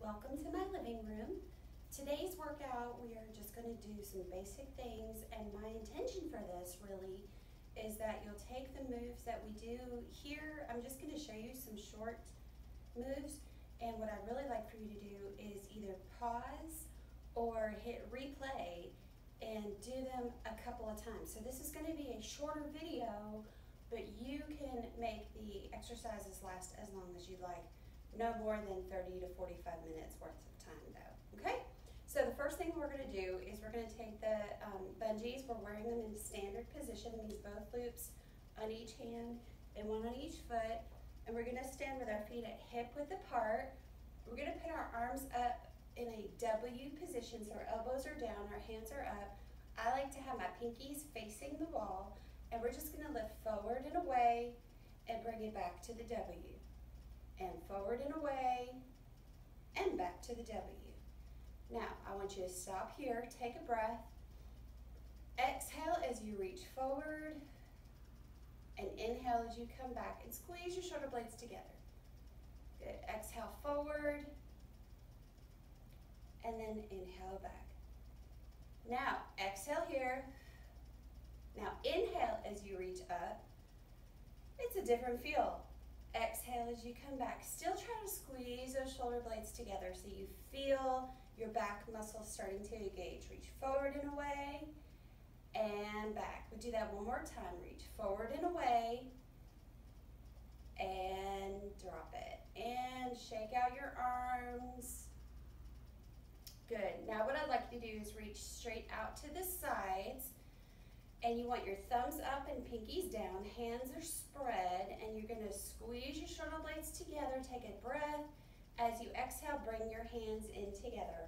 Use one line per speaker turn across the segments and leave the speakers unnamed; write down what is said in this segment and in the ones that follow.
Welcome to my living room. Today's workout, we are just going to do some basic things, and my intention for this really is that you'll take the moves that we do here. I'm just going to show you some short moves, and what I'd really like for you to do is either pause or hit replay and do them a couple of times. So this is going to be a shorter video, but you can make the exercises last as long as you'd like. No more than 30 to 45 minutes worth of time though, okay? So the first thing we're gonna do is we're gonna take the bungees, we're wearing them in standard position, that means both loops on each hand and one on each foot, and we're gonna stand with our feet at hip width apart. We're gonna put our arms up in a W position, so our elbows are down, our hands are up. I like to have my pinkies facing the wall, and we're just gonna lift forward and away and bring it back to the W. And forward and away, and back to the W. Now, I want you to stop here, take a breath, exhale as you reach forward, and inhale as you come back, and squeeze your shoulder blades together. Good, exhale forward, and then inhale back. Now, exhale here. Now, inhale as you reach up. It's a different feel. Exhale as you come back. Still try to squeeze those shoulder blades together so you feel your back muscles starting to engage. Reach forward and away and back. We do that one more time. Reach forward and away and drop it. And shake out your arms. Good. Now what I'd like you to do is reach straight out to the sides. And you want your thumbs up and pinkies down, hands are spread, and you're gonna squeeze your shoulder blades together. Take a breath. As you exhale, bring your hands in together.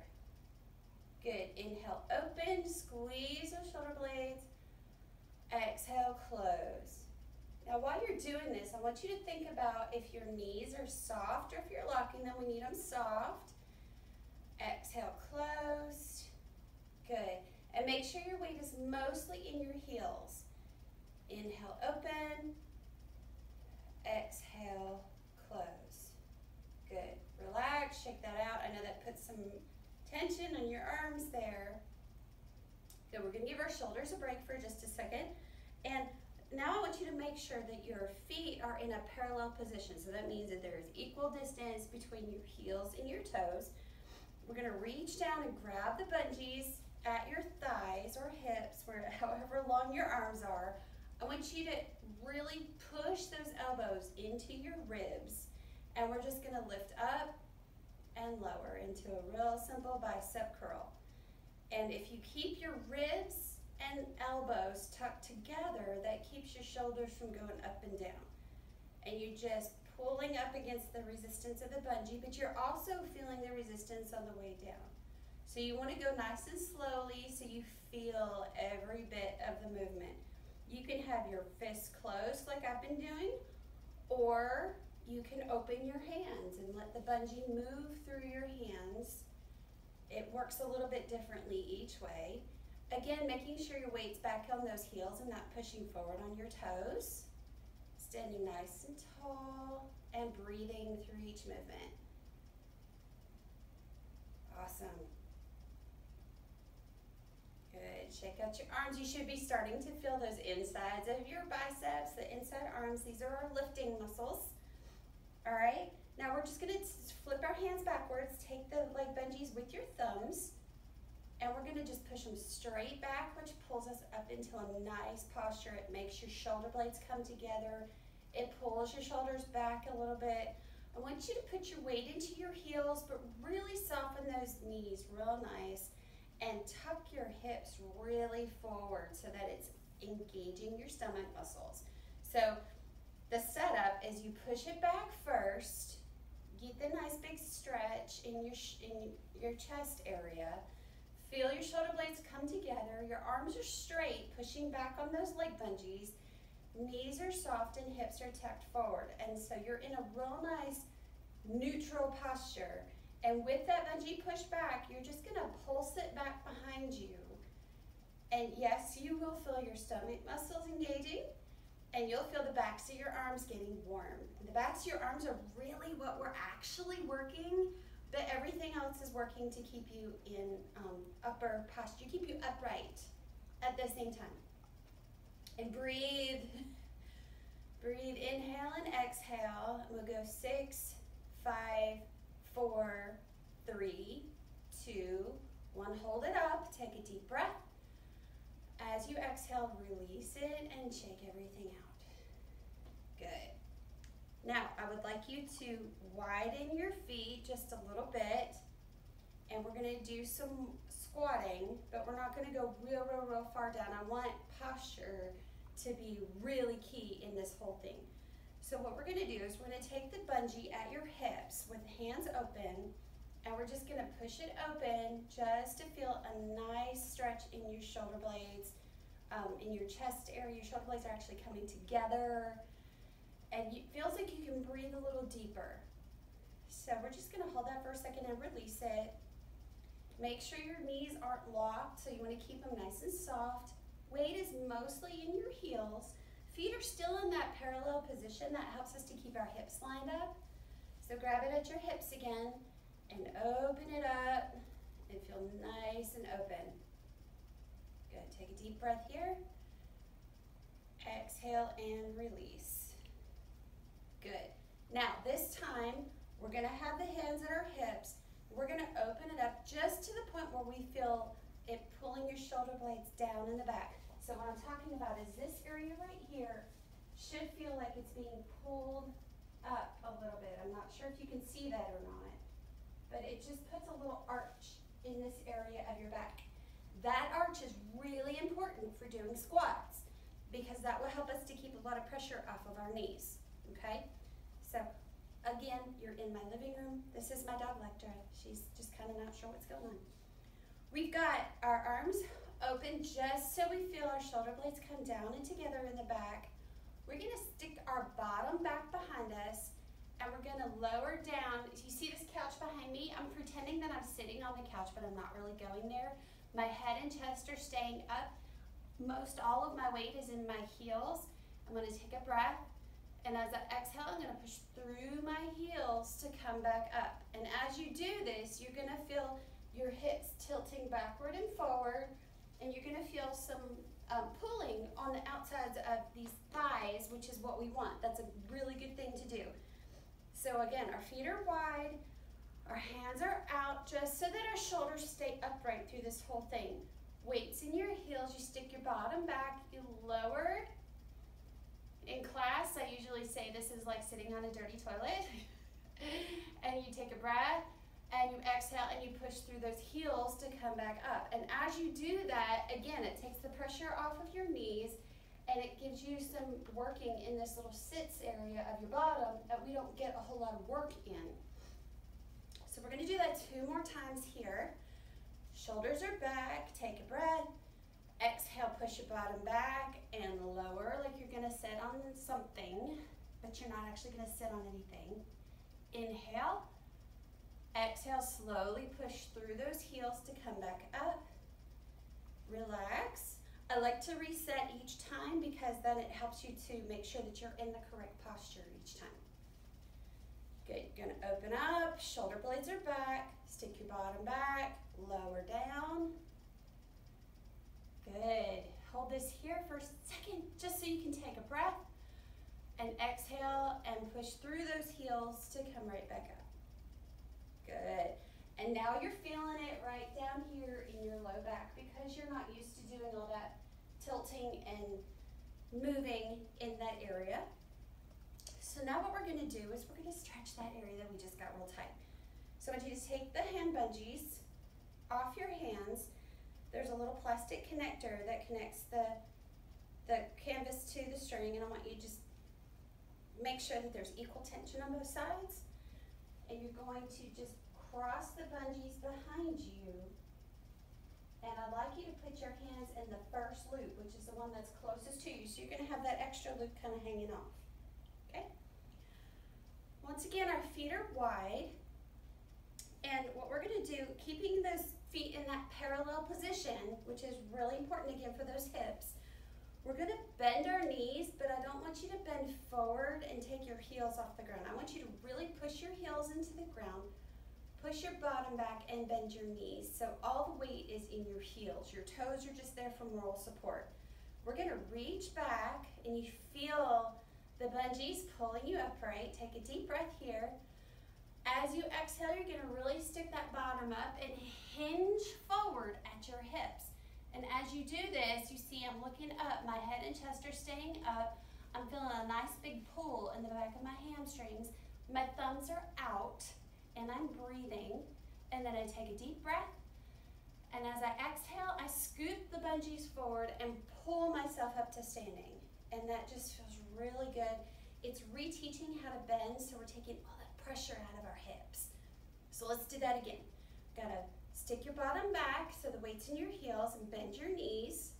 Good, inhale, open, squeeze those shoulder blades. Exhale, close. Now while you're doing this, I want you to think about if your knees are soft or if you're locking them, we need them soft. Exhale, closed. Good. And make sure your weight is mostly in your heels. Inhale, open. Exhale, close. Good. Relax, shake that out. I know that puts some tension on your arms there. Good, we're gonna give our shoulders a break for just a second. And now I want you to make sure that your feet are in a parallel position. So that means that there is equal distance between your heels and your toes. We're gonna reach down and grab the bungees at your thighs or hips, where however long your arms are. I want you to really push those elbows into your ribs, and we're just gonna lift up and lower into a real simple bicep curl. And if you keep your ribs and elbows tucked together, that keeps your shoulders from going up and down. And you're just pulling up against the resistance of the bungee, but you're also feeling the resistance on the way down. So you want to go nice and slowly so you feel every bit of the movement. You can have your fists closed like I've been doing, or you can open your hands and let the bungee move through your hands. It works a little bit differently each way. Again, making sure your weight's back on those heels and not pushing forward on your toes. Standing nice and tall and breathing through each movement. Awesome. Good, shake out your arms. You should be starting to feel those insides of your biceps, the inside arms. These are our lifting muscles. All right, now we're just gonna flip our hands backwards, take the leg bungees with your thumbs, and we're gonna just push them straight back, which pulls us up into a nice posture. It makes your shoulder blades come together. It pulls your shoulders back a little bit. I want you to put your weight into your heels, but really soften those knees real nice. And tuck your hips really forward so that it's engaging your stomach muscles. So the setup is you push it back first, get the nice big stretch in your chest area, feel your shoulder blades come together, your arms are straight, pushing back on those leg bungees, knees are soft and hips are tucked forward. And so you're in a real nice neutral posture. And with that bungee push back, you're just gonna pulse it back behind you. And yes, you will feel your stomach muscles engaging, and you'll feel the backs of your arms getting warm. And the backs of your arms are really what we're actually working, but everything is working to keep you in upper posture, keep you upright at the same time. And breathe. Breathe, inhale and exhale. We'll go 6, 5, 4, 3, 2, 1. Hold it up. Take a deep breath. As you exhale, release it and shake everything out. Good. Now, I would like you to widen your feet just a little bit. And we're going to do some squatting, but we're not going to go real far down. I want posture to be really key in this whole thing. So what we're going to do is we're going to take the bungee at your hips with hands open, and we're just going to push it open just to feel a nice stretch in your shoulder blades, in your chest area. Your shoulder blades are actually coming together, and it feels like you can breathe a little deeper. So we're just going to hold that for a second and release it. Make sure your knees aren't locked, so you want to keep them nice and soft. Weight is mostly in your heels. Feet are still in that parallel position. That helps us to keep our hips lined up. So grab it at your hips again and open it up and feel nice and open. Good. Take a deep breath here. Exhale and release. Good. Now this time we're going to have the hands at our hips. We're going to open it up just to the point where we feel it pulling your shoulder blades down in the back. So what I'm talking about is this area right here should feel like it's being pulled up a little bit. I'm not sure if you can see that or not, but it just puts a little arch in this area of your back. That arch is really important for doing squats because that will help us to keep a lot of pressure off of our knees, okay? So again, you're in my living room. This is my dog Lectra. She's just kind of not sure what's going on. We've got our arms open just so we feel our shoulder blades come down and together in the back. We're going to stick our bottom back behind us, and we're going to lower down. You see this couch behind me? I'm pretending that I'm sitting on the couch, but I'm not really going there. My head and chest are staying up. Most all of my weight is in my heels. I'm going to take a breath, and as I exhale, I'm going to push through my heels to come back up. And as you do this, you're going to feel your hips tilting backward and forward, and you're going to feel some pulling on the outsides of these thighs, which is what we want. That's a really good thing to do. So again, our feet are wide, our hands are out, just so that our shoulders stay upright through this whole thing. Weights in your heels, you stick your bottom back, you lower. In class, I usually say this is like sitting on a dirty toilet. And you take a breath, and you exhale and you push through those heels to come back up. And as you do that, again, it takes the pressure off of your knees and it gives you some working in this little sits area of your bottom that we don't get a whole lot of work in. So we're going to do that 2 more times here. Shoulders are back, take a breath. Exhale, push your bottom back and lower like you're going to sit on something, but you're not actually going to sit on anything. Inhale. Exhale, slowly push through those heels to come back up. Relax. I like to reset each time because then it helps you to make sure that you're in the correct posture each time. Good, you're gonna open up, shoulder blades are back, stick your bottom back, lower down. Good, hold this here for a second just so you can take a breath and exhale and push through those heels to come right back up. Good. And now you're feeling it right down here in your low back because you're not used to doing all that tilting and moving in that area. So now what we're going to do is we're going to stretch that area that we just got real tight. So I want you to take the hand bungees off your hands. There's a little plastic connector that connects the canvas to the string, and I want you to just make sure that there's equal tension on both sides. And you're going to just cross the bungees behind you. And I'd like you to put your hands in the first loop, which is the one that's closest to you. So you're going to have that extra loop kind of hanging off. Okay? Once again, our feet are wide. And what we're going to do, keeping those feet in that parallel position, which is really important again for those hips, we're going to bend our knees, but I don't want you to bend forward and take your heels off the ground. I want you to really push your heels into the ground, Push your bottom back and bend your knees. So all the weight is in your heels. Your toes are just there for moral support. We're gonna reach back and you feel the bungees pulling you upright. Take a deep breath here. As you exhale, you're gonna really stick that bottom up and hinge forward at your hips. And as you do this, you see I'm looking up, my head and chest are staying up. I'm feeling a nice big pull in the back of my hamstrings. My thumbs are out and I'm breathing. And then I take a deep breath. And as I exhale, I scoop the bungees forward and pull myself up to standing. And that just feels really good. It's reteaching how to bend, so we're taking all that pressure out of our hips. So let's do that again. Gotta stick your bottom back so the weight's in your heels and bend your knees.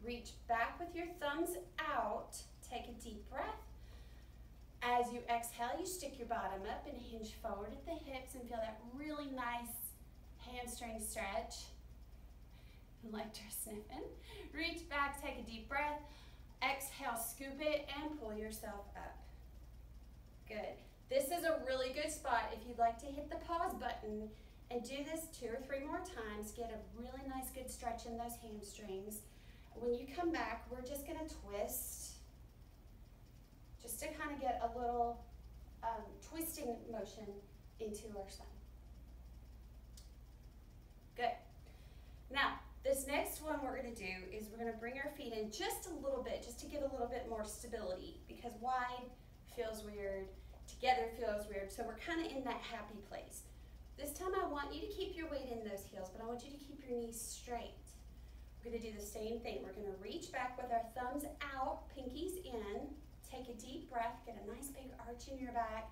Reach back with your thumbs out. Take a deep breath. As you exhale, you stick your bottom up and hinge forward at the hips and feel that really nice hamstring stretch. Like you're sniffing. Reach back, take a deep breath. Exhale, scoop it and pull yourself up. Good. This is a really good spot if you'd like to hit the pause button and do this 2 or 3 more times. Get a really nice good stretch in those hamstrings. When you come back, we're just gonna twist just to kind of get a little twisting motion into our sun. Good. Now, this next one we're gonna do is we're gonna bring our feet in just a little bit, just to get a little bit more stability, because wide feels weird, together feels weird, so we're kind of in that happy place. This time I want you to keep your weight in those heels, but I want you to keep your knees straight. We're gonna do the same thing. We're gonna reach back with our thumbs out, pinkies in, take a deep breath, get a nice big arch in your back.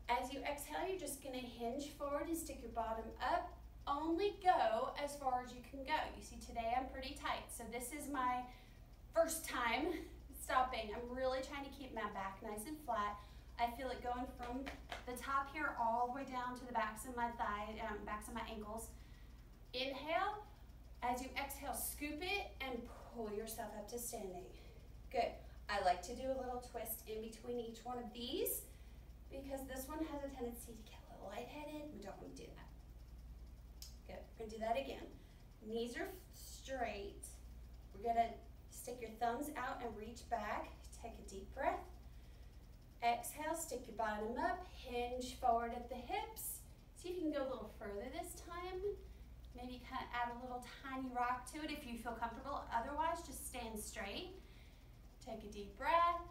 As you exhale, you're just gonna hinge forward and stick your bottom up. Only go as far as you can go. You see, today I'm pretty tight, so this is my first time stopping. I'm really trying to keep my back nice and flat. I feel it going from the top here all the way down to the backs of my thigh, backs of my ankles. Inhale. As you exhale, scoop it and pull yourself up to standing. Good. I like to do a little twist in between each one of these because this one has a tendency to get a little lightheaded. We don't want to do that. Good. We're going to do that again. Knees are straight. We're going to stick your thumbs out and reach back. Take a deep breath. Exhale, stick your bottom up, hinge forward at the hips. See if you can go a little further this time. Maybe kind of add a little tiny rock to it if you feel comfortable. Otherwise, just stand straight. Take a deep breath.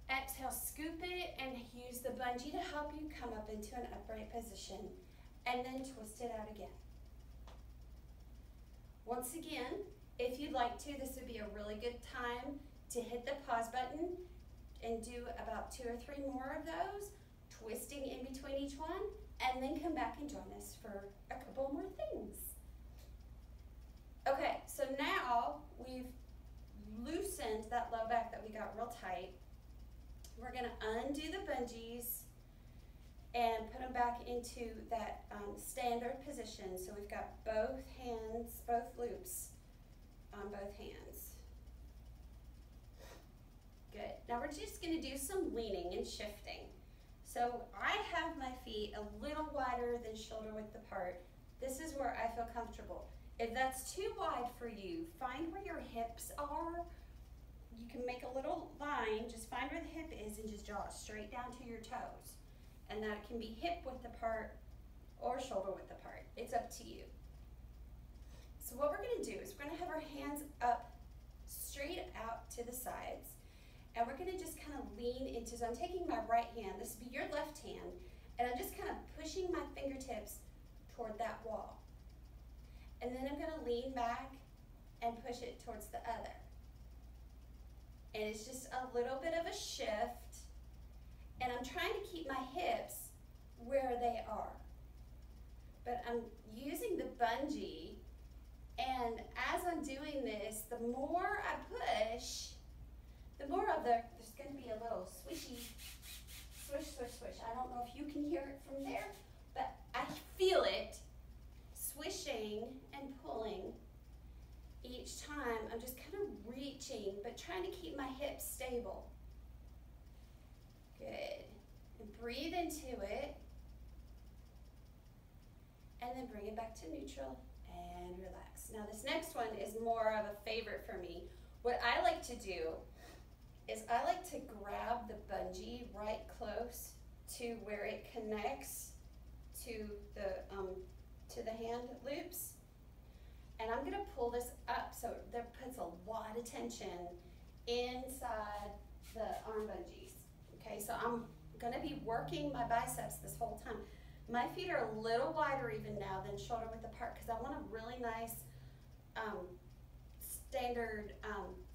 Exhale, scoop it, and use the bungee to help you come up into an upright position. And then twist it out again. Once again, if you'd like to, this would be a really good time to hit the pause button and do about 2 or 3 more of those, twisting in between each one, and then come back and join us for a couple more things. Okay, so now we've loosened that low back that we got real tight. We're gonna undo the bungees and put them back into that standard position. So we've got both hands, both loops on both hands. Good. Now we're just gonna do some leaning and shifting. So I have my feet a little wider than shoulder width apart. This is where I feel comfortable. If that's too wide for you, find where your hips are. You can make a little line, just find where the hip is and just draw it straight down to your toes. And that can be hip width apart or shoulder width apart. It's up to you. So what we're gonna do is we're gonna have our hands up straight out to the sides. And we're gonna just kind of lean into, so I'm taking my right hand, this would be your left hand, and I'm just kind of pushing my fingertips toward that wall. And then I'm gonna lean back and push it towards the other. And it's just a little bit of a shift. And I'm trying to keep my hips where they are. But I'm using the bungee, and as I'm doing this, the more I push, the more of there's gonna be a little swishy, swish, swish, swish. I don't know if you can hear it from there, but I feel it swishing and pulling each time. I'm just kind of reaching, but trying to keep my hips stable. Good. And breathe into it. and then bring it back to neutral and relax. Now this next one is more of a favorite for me. What I like to do is I like to grab the bungee right close to where it connects to the hand loops. And I'm gonna pull this up so that puts a lot of tension inside the arm bungees. Okay, so I'm gonna be working my biceps this whole time. My feet are a little wider even now than shoulder width apart because I want a really nice standard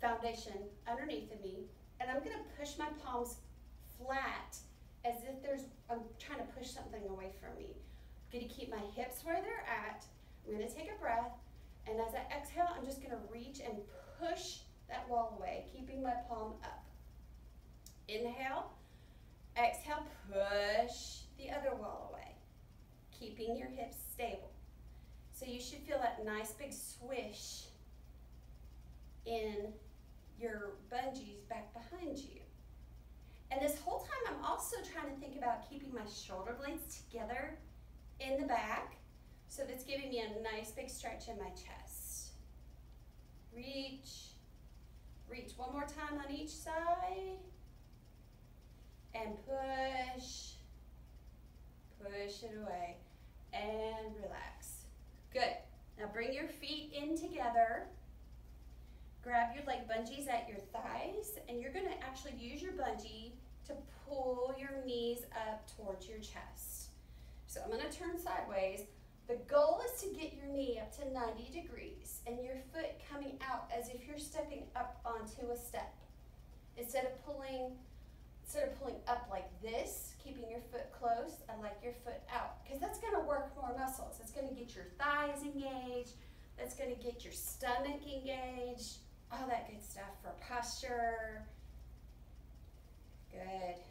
foundation underneath of me. And I'm gonna push my palms flat as if I'm trying to push something away from me. I'm gonna keep my hips where they're at. I'm gonna take a breath, and as I exhale, I'm just gonna reach and push that wall away, keeping my palm up. Inhale, exhale, push the other wall away, keeping your hips stable. So you should feel that nice big swish in your bungees back behind you. And this whole time I'm also trying to think about keeping my shoulder blades together in the back, so that's giving me a nice big stretch in my chest. Reach, reach. One more time on each side. And push, push it away, and relax. Good. Now bring your feet in together. Grab your leg bungees at your thighs, and you're gonna actually use your bungee to pull your knees up towards your chest. So I'm gonna turn sideways. The goal is to get your knee up to 90 degrees and your foot coming out as if you're stepping up onto a step. Instead of pulling up like this, keeping your foot close, I like your foot out, because that's gonna work more muscles. It's gonna get your thighs engaged, that's gonna get your stomach engaged, all that good stuff for posture. Good.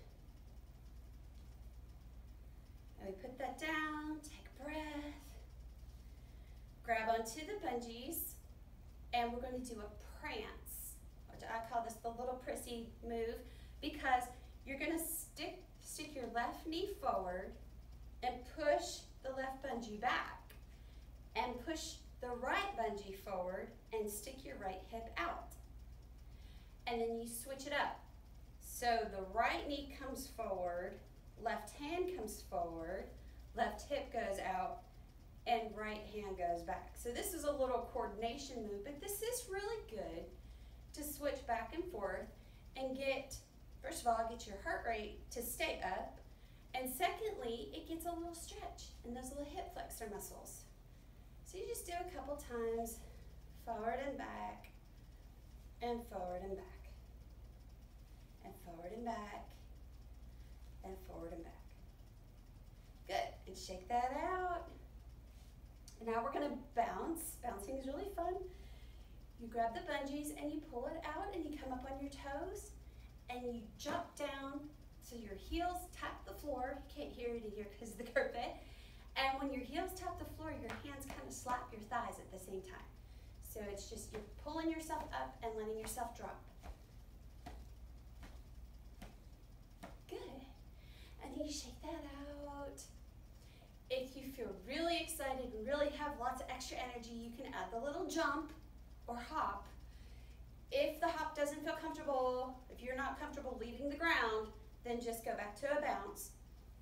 And we put that down, take a breath. Grab onto the bungees, and we're going to do a prance, which I call this the little prissy move, because you're going to stick your left knee forward and push the left bungee back, and push the right bungee forward and stick your right hip out. And then you switch it up. So the right knee comes forward, left hand comes forward, left hip goes out, and right hand goes back. So this is a little coordination move, but this is really good to switch back and forth and get, first of all, get your heart rate to stay up, and secondly, it gets a little stretch in those little hip flexor muscles. So you just do a couple times, forward and back, and forward and back, and forward and back, and forward and back. Good, and shake that out. And now we're gonna bounce. Bouncing is really fun. You grab the bungees and you pull it out and you come up on your toes and you jump down so your heels tap the floor. You can't hear it in here because of the carpet. And when your heels tap the floor, your hands kind of slap your thighs at the same time. So it's just you're pulling yourself up and letting yourself drop. Good. And then you shake that out. If you feel really excited and really have lots of extra energy, you can add the little jump or hop. If the hop doesn't feel comfortable, if you're not comfortable leaving the ground, then just go back to a bounce.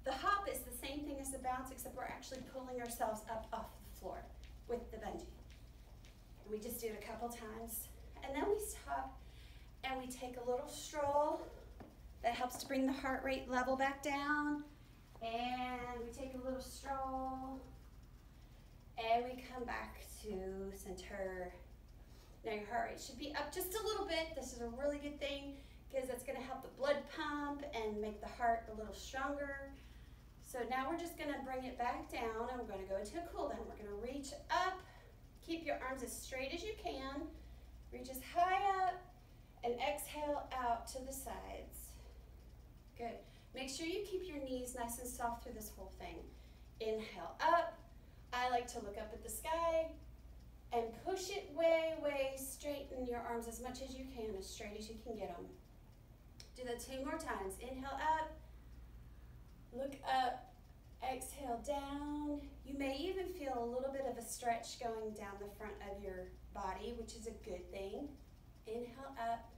The hop is the same thing as the bounce, except we're actually pulling ourselves up off the floor with the bungee. And we just do it a couple times. And then we stop and we take a little stroll. That helps to bring the heart rate level back down. And we take a little stroll. And we come back to center. Now your heart rate should be up just a little bit. This is a really good thing because it's going to help the blood pump and make the heart a little stronger. So now we're just going to bring it back down and we're going to go into a cool down. We're going to reach up, keep your arms as straight as you can, reach as high up, and exhale out to the sides. Good. Make sure you keep your knees nice and soft through this whole thing. Inhale up. I like to look up at the sky and push it way, way straighten your arms as much as you can, as straight as you can get them. Do that 2 more times. Inhale up, look up, exhale down. You may even feel feel a little bit of a stretch going down the front of your body, which is a good thing. Inhale up.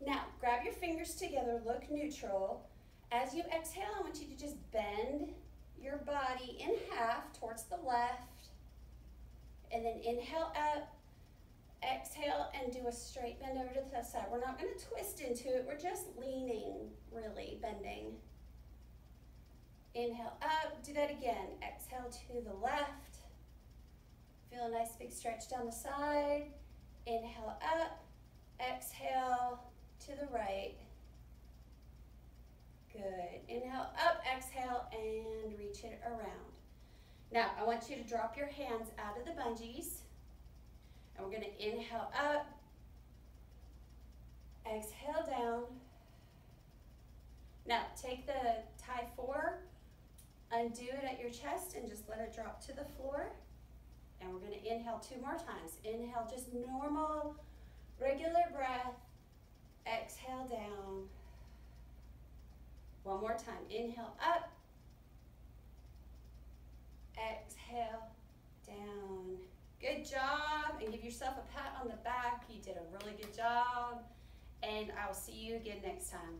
Now, grab your fingers together, look neutral. As you exhale, I want you to just bend your body in half towards the left. And then inhale up, exhale, and do a straight bend over to the side. We're not going to twist into it. We're just leaning, really, bending. Inhale up, do that again. Exhale to the left. Feel a nice big stretch down the side. Inhale up, exhale to the right. Good. Inhale up, exhale, and reach it around. Now, I want you to drop your hands out of the bungees. And we're going to inhale up, exhale down. Now, take the Tye4, undo it at your chest, and just let it drop to the floor. And we're going to inhale 2 more times. Inhale, just normal, regular breath. Exhale down. 1 more time. Inhale up. Exhale down. Good job. And give yourself a pat on the back. You did a really good job. And I'll see you again next time.